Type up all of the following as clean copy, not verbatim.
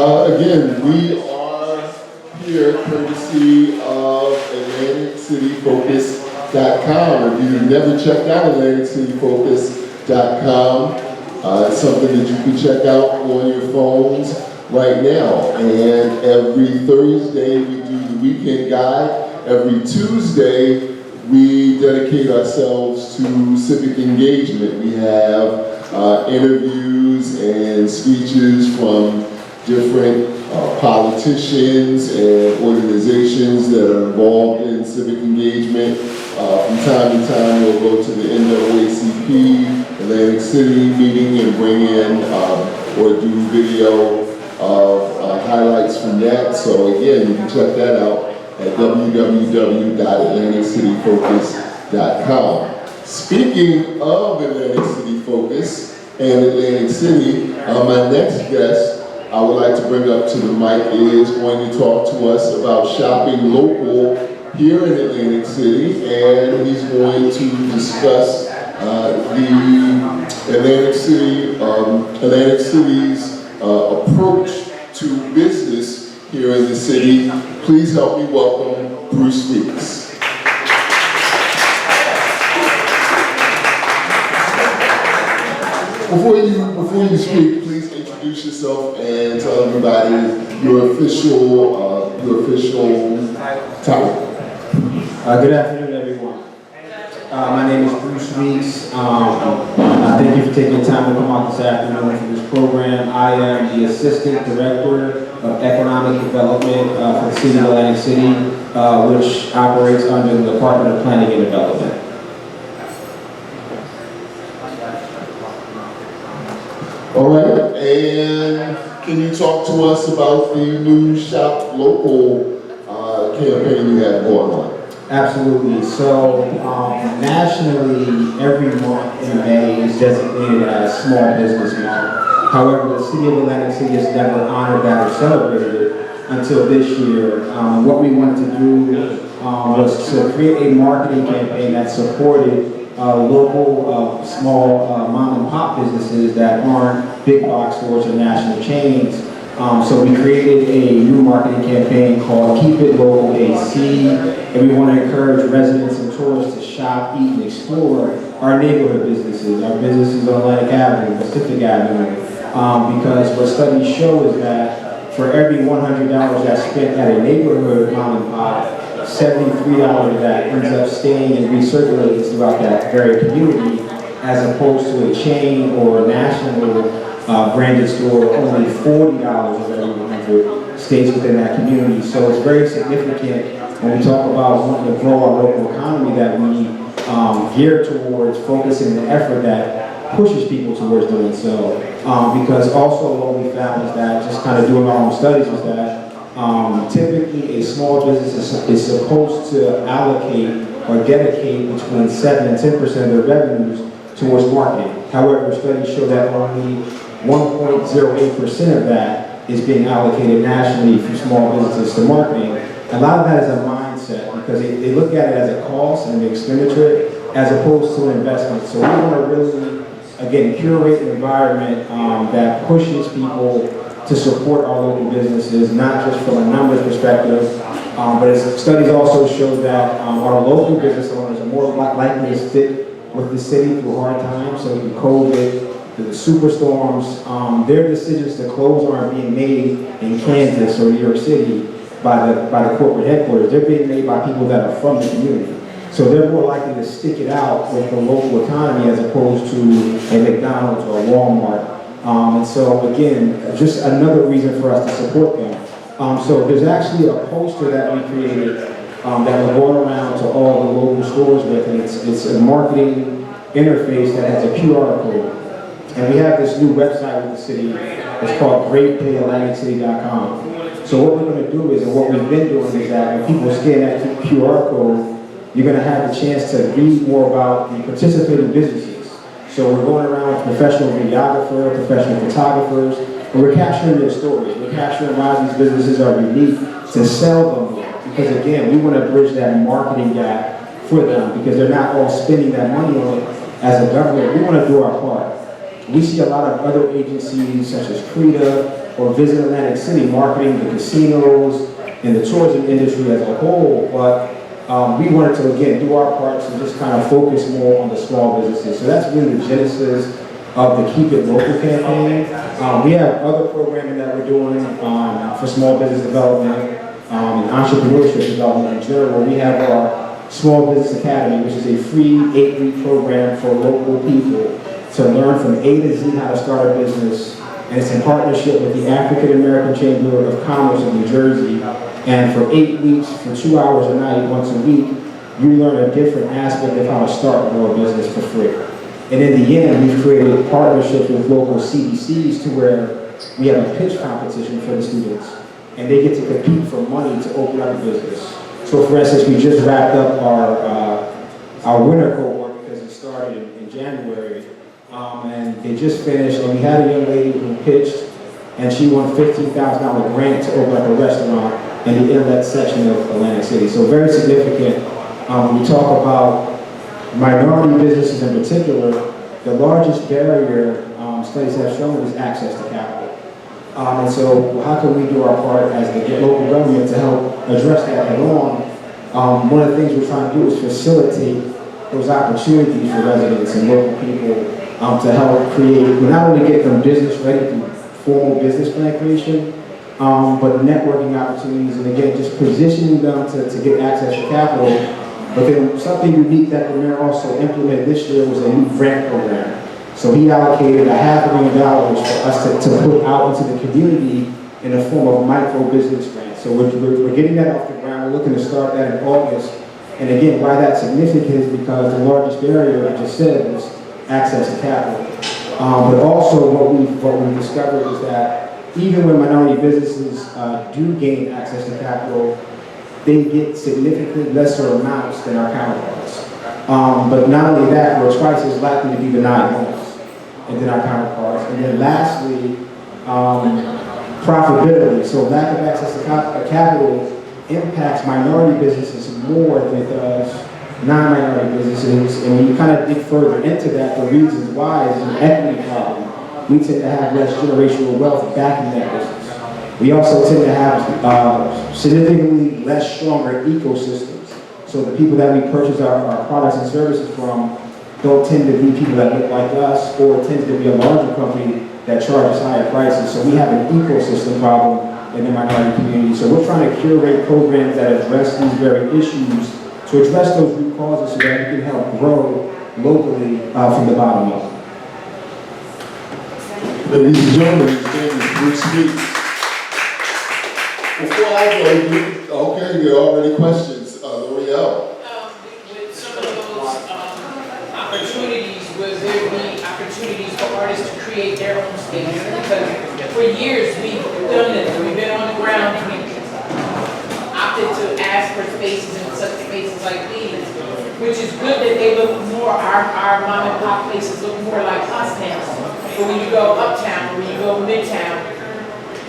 Again, we are here courtesy of AtlanticCityFocus.com. If you've never checked out AtlanticCityFocus.com, it's something that you can check out on your phones right now. And every Thursday we do the weekend guide. Every Tuesday we dedicate ourselves to civic engagement. We have interviews and speeches from different politicians and organizations that are involved in civic engagement. From time to time, we'll go to the NAACP Atlantic City meeting and bring in or do video of highlights from that. So again, you can check that out at www.atlanticcityfocus.com. Speaking of Atlantic City Focus and Atlantic City, my next guest I would like to bring up to the mic is going to talk to us about shopping local here in Atlantic City, and he's going to discuss the Atlantic City's approach to business here in the city. Please help me welcome Bruce Weeks. Before you speak, please introduce yourself and tell everybody your official title. Good afternoon, everyone. My name is Bruce Weeks. Thank you for taking the time to come out this afternoon for this program. I am the Assistant Director of Economic Development for the City of Atlantic City, which operates under the Department of Planning and Development. All right, and can you talk to us about the new Shop Local campaign you have going on? Absolutely. So nationally, every month in May is designated as Small Business Month. However, the City of Atlantic City has never honored that or celebrated it until this year. What we wanted to do was to create a marketing campaign that supported local small mom and pop businesses that aren't big box stores or national chains. So we created a new marketing campaign called Keep It Local AC, and we want to encourage residents and tourists to shop, eat, and explore our neighborhood businesses, our businesses on Atlantic Avenue, Pacific Avenue, because what studies show is that for every $100 that's spent at a neighborhood mom and pop, $73 of that ends up staying and recirculating throughout that very community, as opposed to a chain or a national branded store. Only $40 of every 100 stays within that community. So it's very significant when we talk about wanting to grow our local economy that we gear towards focusing the effort that pushes people towards doing so. Because also what we found is that, just kind of doing our own studies, was that typically a small business is supposed to allocate or dedicate between 7 and 10% of their revenues towards marketing. However, studies show that only 1.08% of that is being allocated nationally for small businesses to marketing. A lot of that is a mindset, because they look at it as a cost and an expenditure as opposed to an investment. So we want to really, again, curate an environment that pushes people to support our local businesses, not just from a numbers perspective, but as studies also show that our local business owners are more likely to stick with the city through hard times. So through COVID, through the superstorms, their decisions to close aren't being made in Kansas or New York City by the corporate headquarters. They're being made by people that are from the community. So they're more likely to stick it out with the local economy as opposed to a McDonald's or a Walmart. And so again, just another reason for us to support them. So there's actually a poster that we created that we're going around to all the local stores with, and it's a marketing interface that has a QR code. And we have this new website with the city. It's called GreatDayAtlanticCity.com. So what we're going to do is, and what we've been doing is that when people scan that QR code, you're going to have the chance to read more about the participating businesses. So we're going around with professional videographers, professional photographers, and we're capturing their stories. We're capturing why these businesses are unique to sell them more. Because again, we want to bridge that marketing gap for them, because they're not all spending that money on it as a government. We want to do our part. We see a lot of other agencies such as CREDA or Visit Atlantic City, marketing the casinos and the tourism industry as a whole, but we wanted to, again, do our parts and just kind of focus more on the small businesses. So that's really the genesis of the Keep It Local campaign. We have other programming that we're doing for small business development and entrepreneurship development in general. We have our Small Business Academy, which is a free 8-week program for local people to learn from A to Z how to start a business. And it's in partnership with the African American Chamber of Commerce of New Jersey. And for 8 weeks, for 2 hours a night, once a week, you learn a different aspect of how to start and grow a business for free. And in the end, we've created partnerships with local CDCs to where we have a pitch competition for the students. And they get to compete for money to open up a business. So for instance, we just wrapped up our winter cohort because it started in January. And they just finished, and we had a young lady who pitched, and she won $15,000 grant to open up a restaurant in the inlet section of Atlantic City. So very significant. When we talk about minority businesses in particular, the largest barrier studies have shown is access to capital. And so how can we do our part as the local government to help address that head on? One of the things we're trying to do is facilitate those opportunities for residents and local people to help create, not only get them business ready through formal business plan creation, but networking opportunities, and again, just positioning them to get access to capital. But then something unique that the mayor also implemented this year was a new grant program. So he allocated $500,000 for us to put out into the community in the form of micro business grants. So we're getting that off the ground. We're looking to start that in August. And again, why that's significant is because the largest barrier, I just said, is access to capital. But also what we discovered is that even when minority businesses do gain access to capital, they get significantly lesser amounts than our counterparts. But not only that, we're twice as likely to be denied loans than our counterparts. And then lastly, profitability. So lack of access to capital impacts minority businesses more than it does non-minority businesses. And when you kind of dig further into that, the reasons why is an equity problem. We tend to have less generational wealth backing that business. We also tend to have significantly less stronger ecosystems. So the people that we purchase our products and services from don't tend to be people that look like us, or tend to be a larger company that charges higher prices. So we have an ecosystem problem in the minority community. So we're trying to curate programs that address these very issues, to address those root causes so that we can help grow locally from the bottom up. Ladies and gentlemen, his name is Bruce Meeks. Before I go, okay, there are already questions. L'Oreal. With some of those opportunities, will there be opportunities for artists to create their own space? Because for years we've done this, we've been on the ground, we've opted to ask for spaces in such spaces like these, which is good that they look more, our mom and pop places look more like us now. But when you go uptown, or when you go midtown,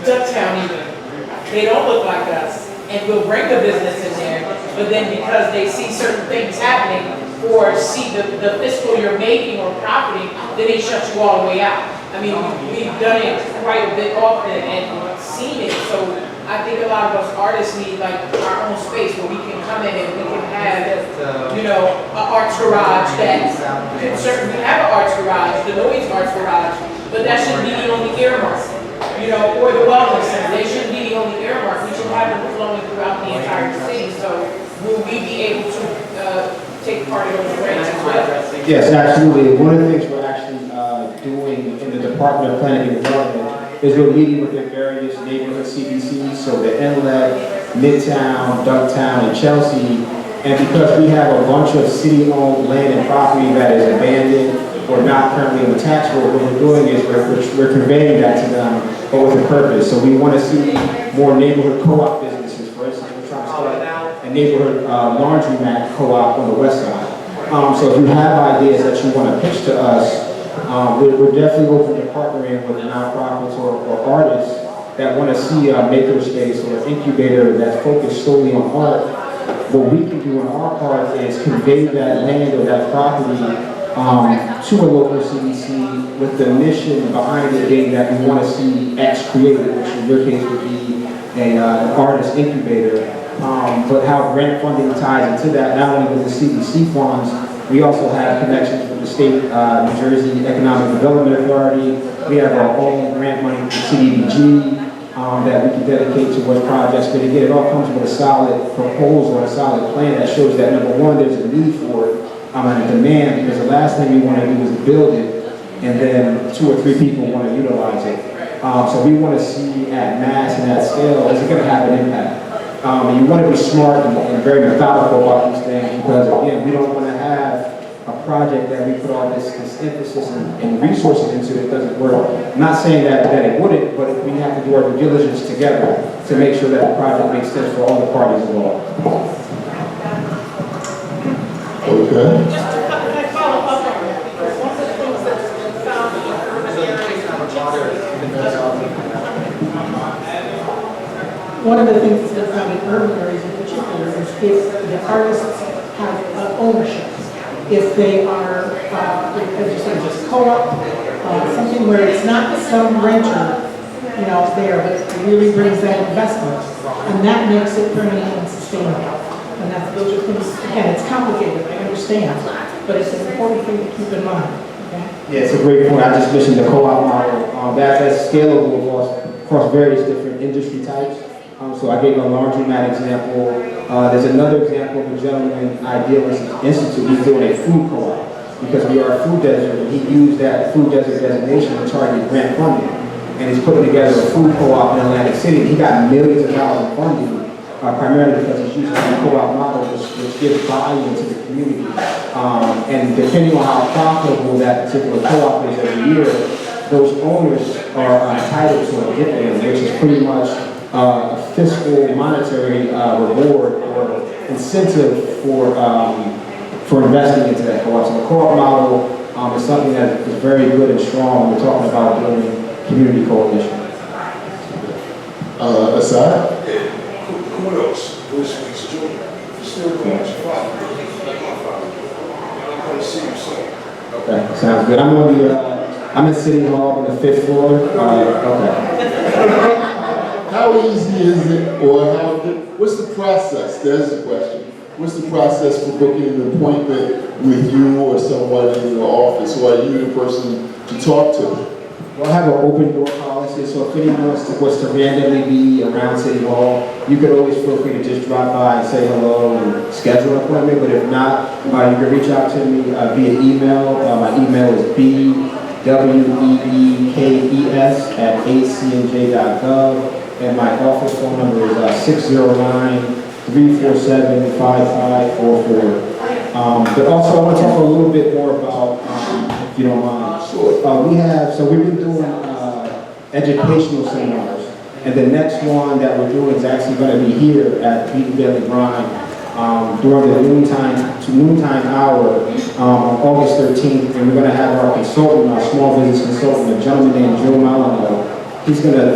Ducktown even, they don't look like us. And we'll bring the business in there, but then because they see certain things happening, or see the fiscal you're making or profiting, then they shut you all the way out. I mean, we've done it quite a bit often and seen it, so I think a lot of us artists need like our own space where we can come in and we can have, you know, an arts garage that can certainly have an arts garage, the Noise Arts Garage, but that shouldn't be the only earmark. You know, or the wellness center, they shouldn't be the only earmark. We should have them flowing throughout the entire city. So will we be able to take part in those grants as well? Yes, absolutely. One of the things we're actually doing in the Department of Planning and Development is we're meeting with the various neighborhood CDCs, so the Inlet, Midtown, Ducktown, and Chelsea. And because we have a bunch of city-owned land and property that is abandoned or not currently in the tax roll, what we're doing is we're conveying that to them, but with a purpose. So we want to see more neighborhood co-op businesses. For instance, we're trying to start a neighborhood laundromat co-op on the west side. So if you have ideas that you want to pitch to us, we're definitely open to partnering with nonprofits or artists that want to see a makerspace or an incubator that's focused solely on art. What we can do on our part is convey that land or that property to a local CDC with the mission behind it being that we want to see X created, which in your case would be an artist incubator. But how grant funding ties into that, not only with the CDC funds, we also have connections with the state, New Jersey Economic Development Authority. We have our own grant money from CDBG that we can dedicate towards projects. But again, it all comes with a solid proposal and a solid plan that shows that, number one, there's a need for it and a demand, because the last thing we want to do is build it and then 2 or 3 people want to utilize it. So we want to see at mass and at scale, is it going to have an impact? You want to be smart and very methodical about these things, because again, we don't want to have a project that we put all this emphasis and resources into that doesn't work. I'm not saying that it wouldn't, but we have to do our due diligence together to make sure that the project makes sense for all the parties involved. Okay. Just to follow up on that, because one of the things that's been found in urban areas in particular, one of the things that's been found in urban areas in particular is if the artists have ownership. If they are, as you said, just co-op, something where it's not some renter, there, but it really brings that investment, and that makes it permanent and sustainable. And those are things, again, it's complicated, I understand, but it's an important thing to keep in mind, okay? Yeah, it's a great point. I just mentioned the co-op model. That's scalable across various different industry types. So I gave a laundromat example. There's another example of a gentleman, Idealist Institute. He's doing a food co-op because we are a food desert, and he used that food desert designation to target grant funding. And he's putting together a food co-op in Atlantic City. He got millions of dollars in funding, primarily because he's using the co-op model, which gives value to the community. And depending on how profitable that particular co-op is every year, those owners are entitled to a dividend, which is pretty much a fiscal monetary reward or incentive for investing into that co-op. So the co-op model is something that is very good and strong when we're talking about building community coalition. Aside? Kudos, Bruce Weeks Jr. Still going to follow. I'm going to see you soon. Okay, sounds good. I'm in City Hall on the 5th floor. Okay. How easy is it, or what's the process? There's the question. What's the process for booking an appointment with you or someone in your office, or are you the person to talk to? Well, I have an open door policy, so if anyone was to randomly be around City Hall, you could always feel free to just drop by and say hello and schedule an appointment. But if not, you can reach out to me via email. My email is bweekes@acnj.gov, and my office phone number is 609-347-5544. But also, I want to talk a little bit more about, if you don't mind. Sure. We've been doing educational seminars, and the next one that we're doing is actually going to be here at Beat Daily Grind during the noontime hour on August 13th, and we're going to have our consultant, our small business consultant, a gentleman named Joe Malino. He's going to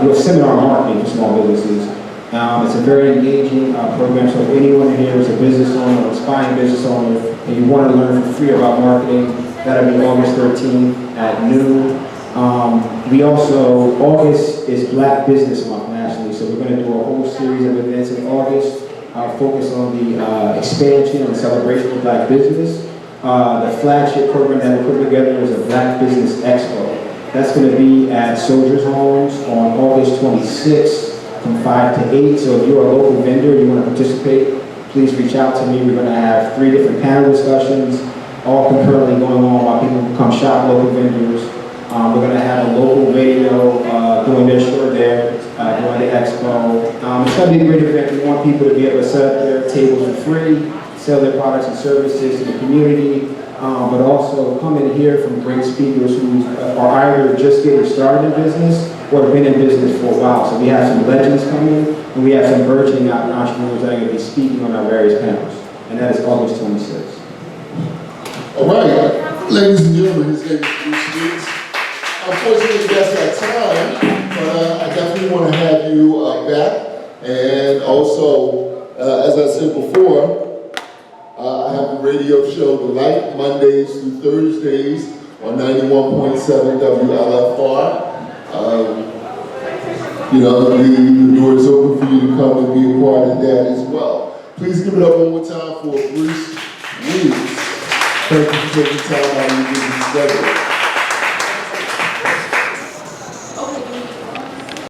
do a seminar on marketing for small businesses. It's a very engaging program, so if anyone here is a business owner or aspiring business owner and you want to learn for free about marketing, that'll be August 13th at noon. August is Black Business Month nationally, so we're going to do a whole series of events in August, focus on the expansion and celebration of Black business. The flagship program that we're putting together is a Black Business Expo. That's going to be at Soldiers Homes on August 26th from 5 to 8. So if you're a local vendor and you want to participate, please reach out to me. We're going to have 3 different panel discussions, all concurrently going on while people come shop local vendors. We're going to have a local radio doing their show there during the expo. It's going to be a great event. We want people to be able to set up their tables for free, sell their products and services to the community, but also come and hear from great speakers who are either just getting started in business or have been in business for a while. So we have some legends coming, and we have some burgeoning entrepreneurs that are going to be speaking on our various panels. And that is August 26th. All right, ladies and gentlemen, his name is Bruce Weeks. Unfortunately, that's our time, but I definitely want to have you back. And also, as I said before, I have the radio show The Light, Mondays through Thursdays on 91.7 WLFR. You know, the door is open for you to come and be a part of that as well. Please give it up one more time for Bruce Weeks. Thank you for taking time out of your busy schedule.